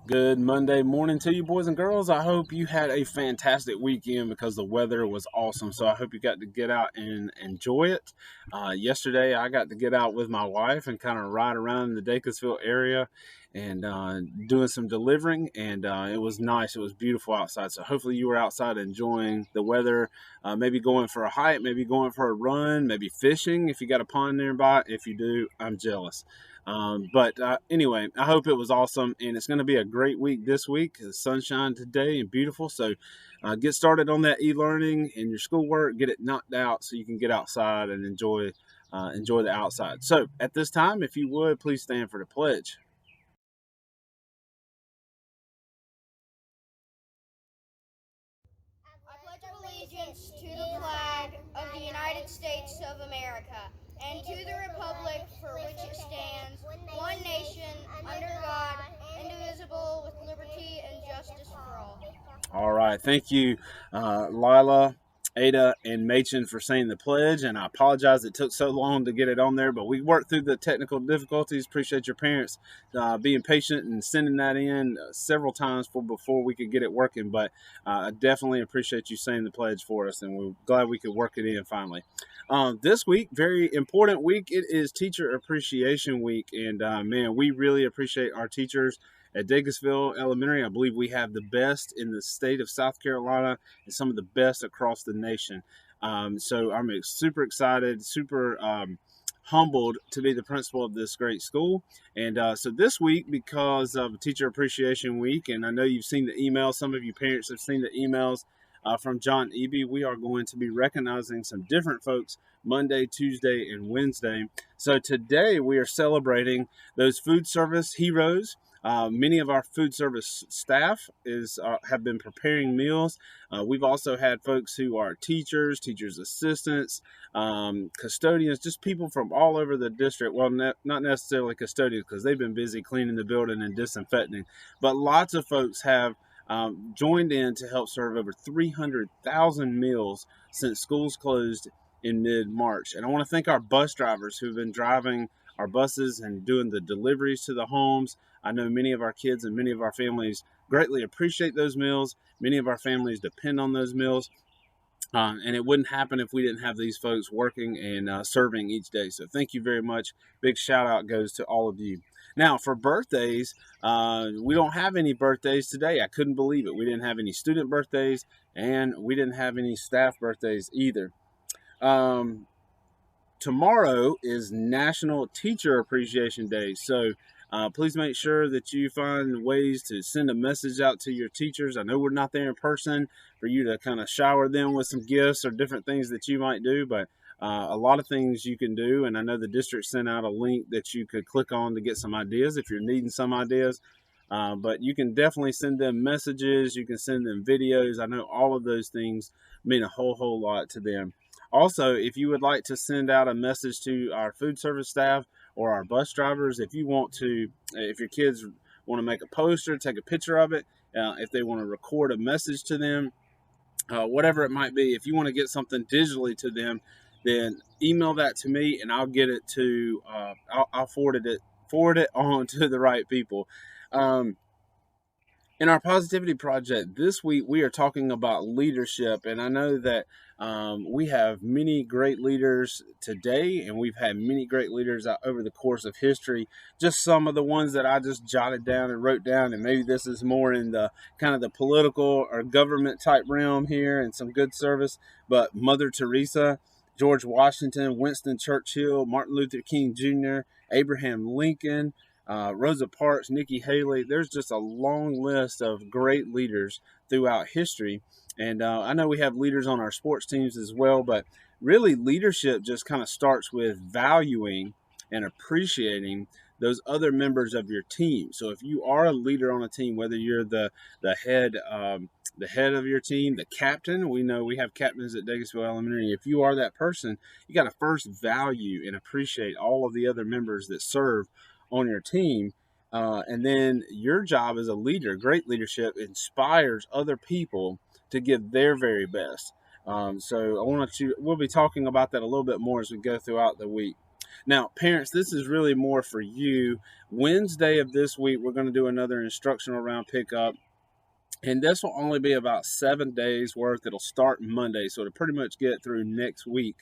Good Monday morning to you, boys and girls. I hope you had a fantastic weekend because the weather was awesome. So I hope you got to get out and enjoy it. Yesterday, I got to get out with my wife and kind of ride around the Dacusville area and doing some delivering. And it was nice. It was beautiful outside. So hopefully you were outside enjoying the weather, maybe going for a hike, maybe going for a run, maybe fishing if you got a pond nearby. If you do, I'm jealous. But anyway, I hope it was awesome, and it's going to be a great week this week. The sunshine today and beautiful. So get started on that e-learning and your schoolwork. Get it knocked out so you can get outside and enjoy the outside. So at this time, if you would, please stand for the pledge. I pledge allegiance to the flag of the United States of America and to the republic for which it stands, one nation, under God, indivisible, with liberty and justice for all. All right. Thank you, Lila, Ada, and Machen for saying the pledge. And I apologize it took so long to get it on there, but we worked through the technical difficulties. Appreciate your parents being patient and sending that in several times before we could get it working. But I definitely appreciate you saying the pledge for us, and we're glad we could work it in finally. This week, very important week. It is Teacher Appreciation Week, and man, we really appreciate our teachers at Dacusville Elementary. I believe we have the best in the state of South Carolina and some of the best across the nation. So I'm super excited, super humbled to be the principal of this great school. And so this week, because of Teacher Appreciation Week, and I know you've seen the emails, some of you parents have seen the emails from John Eby, we are going to be recognizing some different folks Monday, Tuesday, and Wednesday. So today we are celebrating those food service heroes. Many of our food service staff have been preparing meals. We've also had folks who are teachers, teachers assistants, custodians, just people from all over the district. Well, not necessarily custodians because they've been busy cleaning the building and disinfecting, but lots of folks have joined in to help serve over 300,000 meals since schools closed in mid-March. And I want to thank our bus drivers who've been driving our buses and doing the deliveries to the homes. I know many of our kids and many of our families greatly appreciate those meals. Many of our families depend on those meals. And it wouldn't happen if we didn't have these folks working and serving each day. So thank you very much. Big shout out goes to all of you. Now, for birthdays, we don't have any birthdays today. I couldn't believe it. We didn't have any student birthdays, and we didn't have any staff birthdays either. Um, Tomorrow is National Teacher Appreciation Day. So please make sure that you find ways to send a message out to your teachers. I know we're not there in person for you to kind of shower them with some gifts or different things that you might do, but a lot of things you can do. And I know the district sent out a link that you could click on to get some ideas if you're needing some ideas. But you can definitely send them messages. You can send them videos. I know all of those things mean a whole lot to them. Also, if you would like to send out a message to our food service staff or our bus drivers, if your kids want to make a poster, take a picture of it, if they want to record a message to them, whatever it might be, if you want to get something digitally to them, then email that to me and I'll get it to, I'll forward it on to the right people. Um, in our positivity project this week, we are talking about leadership, and I know that we have many great leaders today, and we've had many great leaders out over the course of history. Just some of the ones that I just jotted down and wrote down, and maybe this is more in the kind of the political or government type realm here, and some good service. But Mother Teresa, George Washington, Winston Churchill, Martin Luther King Jr., Abraham Lincoln, Rosa Parks, Nikki Haley. There's just a long list of great leaders throughout history. And I know we have leaders on our sports teams as well, but really leadership just kind of starts with valuing and appreciating those other members of your team. So if you are a leader on a team, whether you're the head the head of your team, the captain, we know we have captains at Dacusville Elementary. If you are that person, you got to first value and appreciate all of the other members that serve on your team. And then your job as a leader, great leadership, inspires other people to give their very best. So we'll be talking about that a little bit more as we go throughout the week. Now, parents, this is really more for you. Wednesday of this week, we're going to do another instructional round pickup. And this will only be about 7 days worth. It'll start Monday, so it'll pretty much get through next week.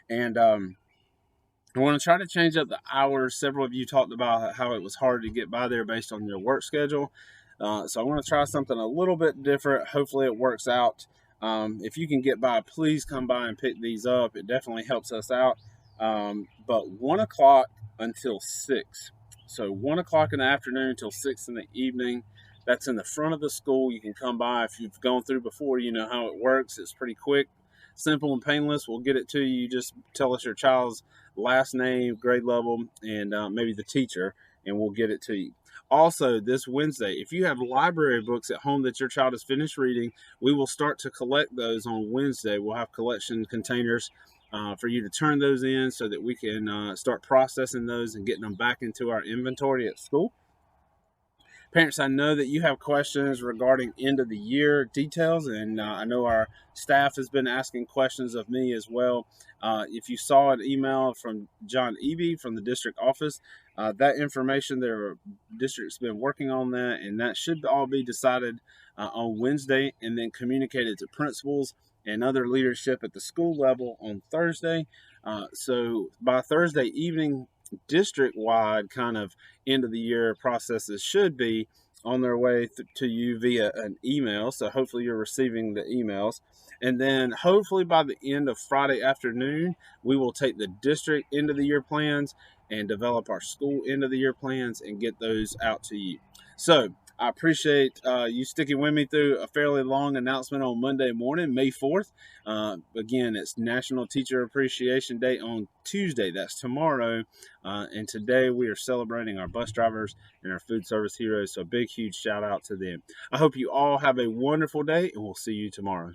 And I want to try to change up the hours. Several of you talked about how it was hard to get by there based on your work schedule. So I want to try something a little bit different. Hopefully it works out. If you can get by, please come by and pick these up. It definitely helps us out. But 1 o'clock until 6. So 1 o'clock in the afternoon until 6 in the evening. That's in the front of the school. You can come by. If you've gone through before, you know how it works. It's pretty quick, simple, and painless. We'll get it to you. You just tell us your child's last name, grade level, and maybe the teacher, and we'll get it to you. Also, this Wednesday, if you have library books at home that your child has finished reading, we will start to collect those on Wednesday. We'll have collection containers for you to turn those in so that we can start processing those and getting them back into our inventory at school. Parents, I know that you have questions regarding end of the year details, and I know our staff has been asking questions of me as well. If you saw an email from John Eby from the district office, that information, their district's been working on that, and that should all be decided on Wednesday and then communicated to principals and other leadership at the school level on Thursday. So by Thursday evening, district-wide kind of end of the year processes should be on their way to you via an email. So hopefully you're receiving the emails. And then hopefully by the end of Friday afternoon, we will take the district end of the year plans and develop our school end of the year plans and get those out to you. So I appreciate you sticking with me through a fairly long announcement on Monday morning, May 4th. Again, it's National Teacher Appreciation Day on Tuesday. That's tomorrow. And today we are celebrating our bus drivers and our food service heroes. So a big, huge shout out to them. I hope you all have a wonderful day, and we'll see you tomorrow.